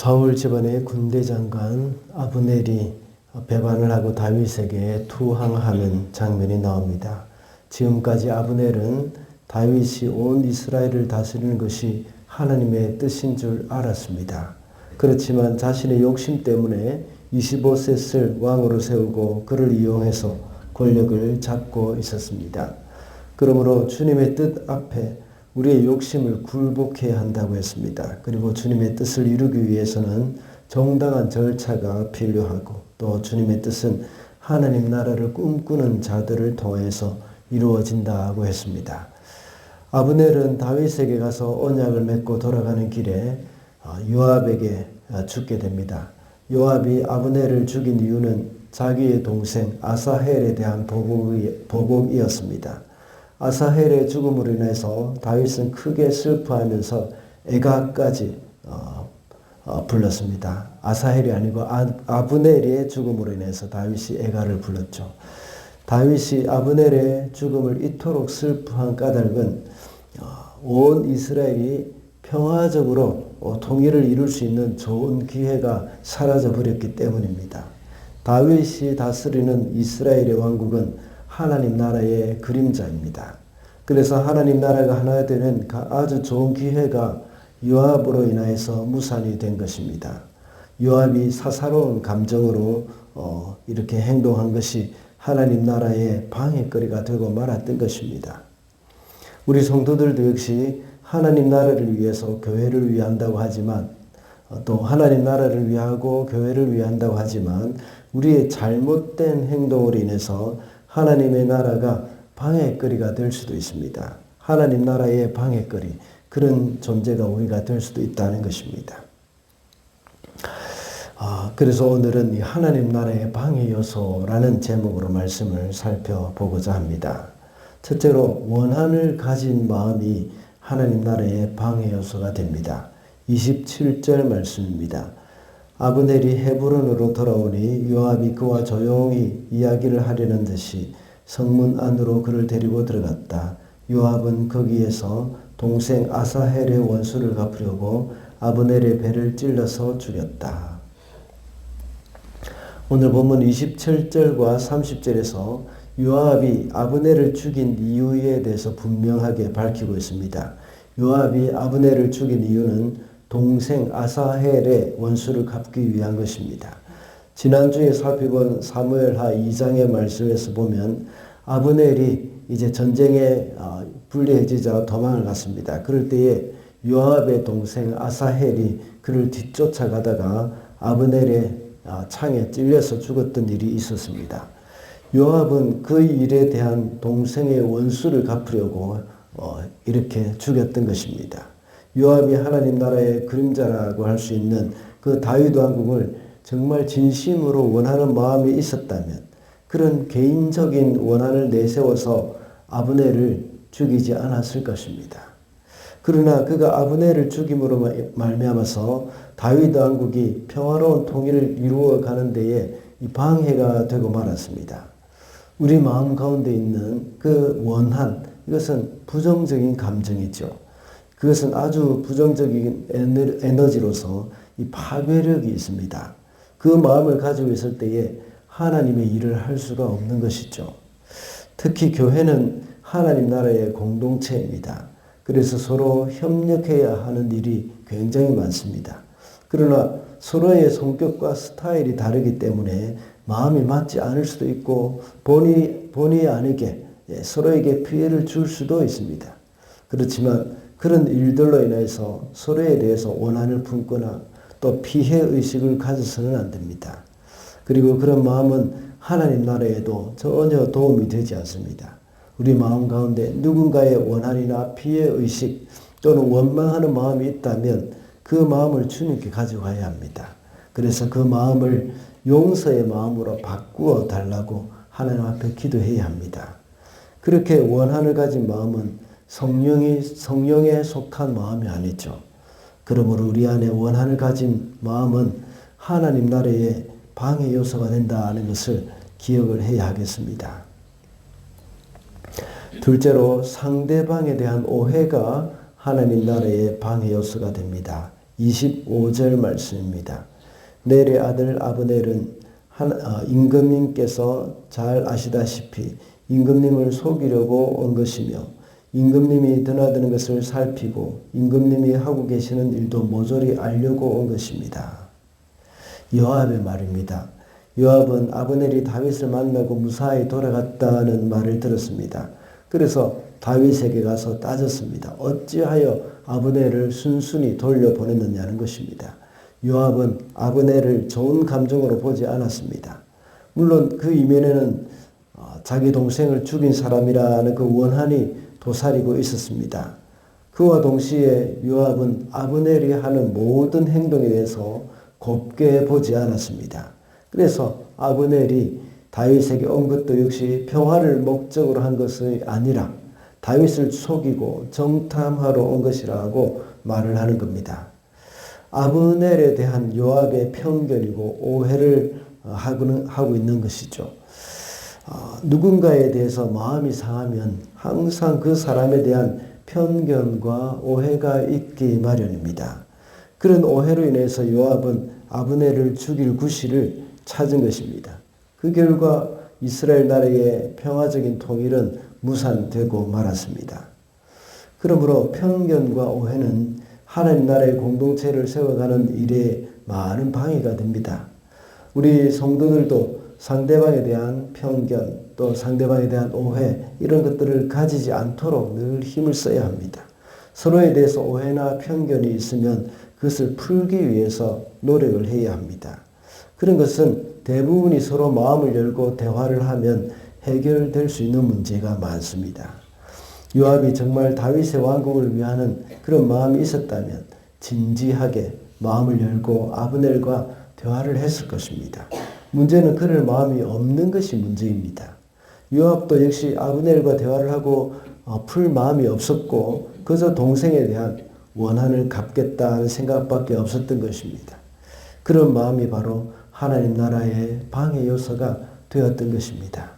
사울 집안의 군대 장관 아브넬이 배반을 하고 다윗에게 투항하는 장면이 나옵니다. 지금까지 아브넬은 다윗이 온 이스라엘을 다스리는 것이 하나님의 뜻인 줄 알았습니다. 그렇지만 자신의 욕심 때문에 25셋을 왕으로 세우고 그를 이용해서 권력을 잡고 있었습니다. 그러므로 주님의 뜻 앞에 우리의 욕심을 굴복해야 한다고 했습니다. 그리고 주님의 뜻을 이루기 위해서는 정당한 절차가 필요하고 또 주님의 뜻은 하나님 나라를 꿈꾸는 자들을 통해서 이루어진다고 했습니다. 아브넬은 다윗에게 가서 언약을 맺고 돌아가는 길에 요압에게 죽게 됩니다. 요압이 아브넬을 죽인 이유는 자기의 동생 아사헬에 대한 보복이었습니다. 아사헬의 죽음으로 인해서 다윗은 크게 슬퍼하면서 애가까지 불렀습니다. 아사헬이 아니고 아브넬의 죽음으로 인해서 다윗이 애가를 불렀죠. 다윗이 아브넬의 죽음을 이토록 슬퍼한 까닭은 온 이스라엘이 평화적으로 통일을 이룰 수 있는 좋은 기회가 사라져 버렸기 때문입니다. 다윗이 다스리는 이스라엘의 왕국은 하나님 나라의 그림자입니다. 그래서 하나님 나라가 하나 되는 아주 좋은 기회가 요압으로 인하여서 무산이 된 것입니다. 요압이 사사로운 감정으로 이렇게 행동한 것이 하나님 나라의 방해거리가 되고 말았던 것입니다. 우리 성도들도 역시 하나님 나라를 위해서 교회를 위한다고 하지만 또 하나님 나라를 위하고 교회를 위한다고 하지만 우리의 잘못된 행동으로 인해서 하나님의 나라가 방해거리가 될 수도 있습니다. 하나님 나라의 방해거리, 그런 존재가 우리가 될 수도 있다는 것입니다. 그래서 오늘은 이 하나님 나라의 방해 요소라는 제목으로 말씀을 살펴보고자 합니다. 첫째로 원한을 가진 마음이 하나님 나라의 방해 요소가 됩니다. 27절 말씀입니다. 아브넬이 헤브론으로 돌아오니 요압이 그와 조용히 이야기를 하려는 듯이 성문 안으로 그를 데리고 들어갔다. 요압은 거기에서 동생 아사헬의 원수를 갚으려고 아브넬의 배를 찔러서 죽였다. 오늘 본문 27절과 30절에서 요압이 아브넬을 죽인 이유에 대해서 분명하게 밝히고 있습니다. 요압이 아브넬을 죽인 이유는 동생 아사헬의 원수를 갚기 위한 것입니다. 지난주에 살펴본 사무엘하 2장의 말씀에서 보면 아브넬이 이제 전쟁에 불리해지자 도망을 갔습니다. 그럴 때에 요압의 동생 아사헬이 그를 뒤쫓아가다가 아브넬의 창에 찔려서 죽었던 일이 있었습니다. 요압은 그 일에 대한 동생의 원수를 갚으려고 이렇게 죽였던 것입니다. 요압이 하나님 나라의 그림자라고 할 수 있는 그 다윗 왕국을 정말 진심으로 원하는 마음이 있었다면 그런 개인적인 원한을 내세워서 아브넬을 죽이지 않았을 것입니다. 그러나 그가 아브넬을 죽임으로 말미암아서 다윗 왕국이 평화로운 통일을 이루어 가는 데에 이 방해가 되고 말았습니다. 우리 마음 가운데 있는 그 원한, 이것은 부정적인 감정이죠. 그것은 아주 부정적인 에너지로서 이 파괴력이 있습니다. 그 마음을 가지고 있을 때에 하나님의 일을 할 수가 없는 것이죠. 특히 교회는 하나님 나라의 공동체입니다. 그래서 서로 협력해야 하는 일이 굉장히 많습니다. 그러나 서로의 성격과 스타일이 다르기 때문에 마음이 맞지 않을 수도 있고 본의 아니게 서로에게 피해를 줄 수도 있습니다. 그렇지만 그런 일들로 인해서 서로에 대해서 원한을 품거나 또 피해의식을 가져서는 안 됩니다. 그리고 그런 마음은 하나님 나라에도 전혀 도움이 되지 않습니다. 우리 마음 가운데 누군가의 원한이나 피해의식 또는 원망하는 마음이 있다면 그 마음을 주님께 가지고 가야 합니다. 그래서 그 마음을 용서의 마음으로 바꾸어 달라고 하나님 앞에 기도해야 합니다. 그렇게 원한을 가진 마음은 성령에 속한 마음이 아니죠. 그러므로 우리 안에 원한을 가진 마음은 하나님 나라의 방해 요소가 된다는 것을 기억을 해야 하겠습니다. 둘째로 상대방에 대한 오해가 하나님 나라의 방해 요소가 됩니다. 25절 말씀입니다. 넬의 아들 아브넬은 임금님께서 잘 아시다시피 임금님을 속이려고 온 것이며 임금님이 드나드는 것을 살피고 임금님이 하고 계시는 일도 모조리 알려고 온 것입니다. 요압의 말입니다. 요압은 아브넬이 다윗을 만나고 무사히 돌아갔다는 말을 들었습니다. 그래서 다윗에게 가서 따졌습니다. 어찌하여 아브넬을 순순히 돌려보냈느냐는 것입니다. 요압은 아브넬을 좋은 감정으로 보지 않았습니다. 물론 그 이면에는 자기 동생을 죽인 사람이라는 그 원한이 도사리고 있었습니다. 그와 동시에 요압은 아브넬이 하는 모든 행동에 대해서 곱게 보지 않았습니다. 그래서 아브넬이 다윗에게 온 것도 역시 평화를 목적으로 한 것이 아니라 다윗을 속이고 정탐하러 온 것이라고 말을 하는 겁니다. 아브넬에 대한 요압의 편견이고 오해를 하고 있는 것이죠. 누군가에 대해서 마음이 상하면 항상 그 사람에 대한 편견과 오해가 있기 마련입니다. 그런 오해로 인해서 요압은 아브넬을 죽일 구실을 찾은 것입니다. 그 결과 이스라엘 나라의 평화적인 통일은 무산되고 말았습니다. 그러므로 편견과 오해는 하나님 나라의 공동체를 세워가는 일에 많은 방해가 됩니다. 우리 성도들도 상대방에 대한 편견 또 상대방에 대한 오해 이런 것들을 가지지 않도록 늘 힘을 써야 합니다. 서로에 대해서 오해나 편견이 있으면 그것을 풀기 위해서 노력을 해야 합니다. 그런 것은 대부분이 서로 마음을 열고 대화를 하면 해결될 수 있는 문제가 많습니다. 요압이 정말 다윗의 왕국을 위하는 그런 마음이 있었다면 진지하게 마음을 열고 아브넬과 대화를 했을 것입니다. 문제는 그럴 마음이 없는 것이 문제입니다. 요압도 역시 아브넬과 대화를 하고 풀 마음이 없었고 그저 동생에 대한 원한을 갚겠다는 생각밖에 없었던 것입니다. 그런 마음이 바로 하나님 나라의 방해 요소가 되었던 것입니다.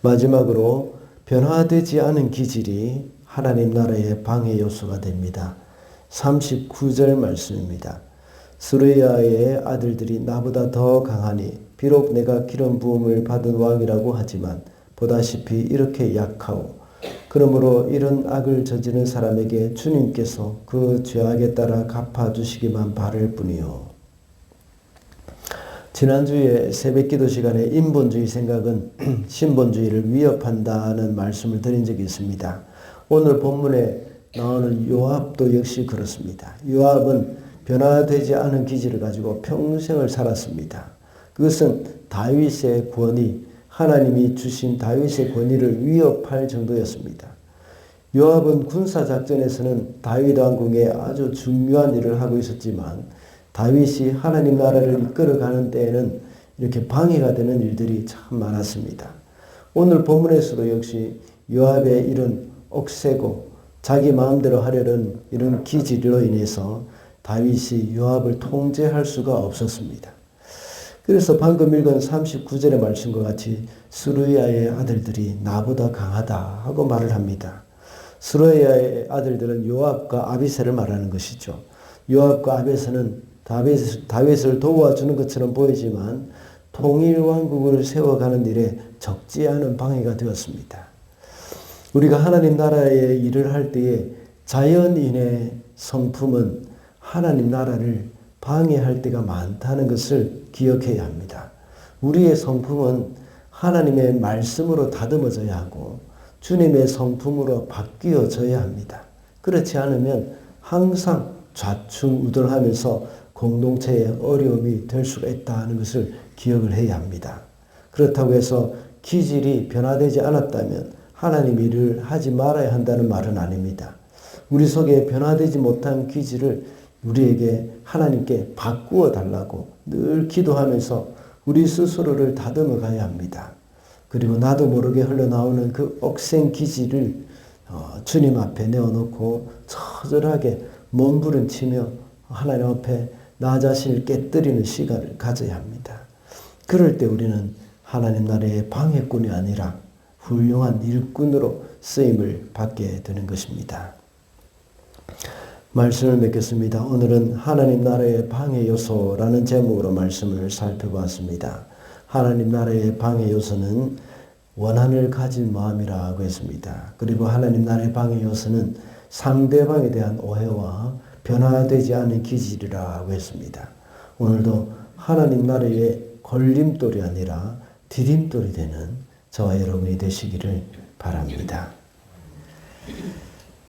마지막으로 변화되지 않은 기질이 하나님 나라의 방해 요소가 됩니다. 39절 말씀입니다. 스루야의 아들들이 나보다 더 강하니 비록 내가 기름 부음을 받은 왕이라고 하지만 보다시피 이렇게 약하오. 그러므로 이런 악을 저지른 사람에게 주님께서 그 죄악에 따라 갚아주시기만 바랄 뿐이요. 지난주에 새벽기도 시간에 인본주의 생각은 신본주의를 위협한다는 말씀을 드린 적이 있습니다. 오늘 본문에 나오는 요압도 역시 그렇습니다. 요압은 변화되지 않은 기질을 가지고 평생을 살았습니다. 그것은 다윗의 권위, 하나님이 주신 다윗의 권위를 위협할 정도였습니다. 요압은 군사작전에서는 다윗 왕궁에 아주 중요한 일을 하고 있었지만 다윗이 하나님 나라를 이끌어가는 때에는 이렇게 방해가 되는 일들이 참 많았습니다. 오늘 본문에서도 역시 요압의 이런 억세고 자기 마음대로 하려는 이런 기질로 인해서 다윗이 요압을 통제할 수가 없었습니다. 그래서 방금 읽은 39절의 말씀과 같이 스루야의 아들들이 나보다 강하다 하고 말을 합니다. 스루야의 아들들은 요압과 아비새를 말하는 것이죠. 요압과 아비새는 다윗을 도와주는 것처럼 보이지만 통일 왕국을 세워가는 일에 적지 않은 방해가 되었습니다. 우리가 하나님 나라의 일을 할 때에 자연인의 성품은 하나님 나라를 방해할 때가 많다는 것을 기억해야 합니다. 우리의 성품은 하나님의 말씀으로 다듬어져야 하고 주님의 성품으로 바뀌어져야 합니다. 그렇지 않으면 항상 좌충우돌하면서 공동체의 어려움이 될 수가 있다는 것을 기억을 해야 합니다. 그렇다고 해서 기질이 변화되지 않았다면 하나님 일을 하지 말아야 한다는 말은 아닙니다. 우리 속에 변화되지 못한 기질을 우리에게 하나님께 바꾸어 달라고 늘 기도하면서 우리 스스로를 다듬어 가야 합니다. 그리고 나도 모르게 흘러나오는 그 억센 기질을 주님 앞에 내어놓고 처절하게 몸부림치며 하나님 앞에 나 자신을 깨뜨리는 시간을 가져야 합니다. 그럴 때 우리는 하나님 나라의 방해꾼이 아니라 훌륭한 일꾼으로 쓰임을 받게 되는 것입니다. 말씀을 맺겠습니다. 오늘은 하나님 나라의 방해 요소라는 제목으로 말씀을 살펴봤습니다. 하나님 나라의 방해 요소는 원한을 가진 마음이라고 했습니다. 그리고 하나님 나라의 방해 요소는 상대방에 대한 오해와 변화되지 않은 기질이라고 했습니다. 오늘도 하나님 나라의 걸림돌이 아니라 디딤돌이 되는 저와 여러분이 되시기를 바랍니다.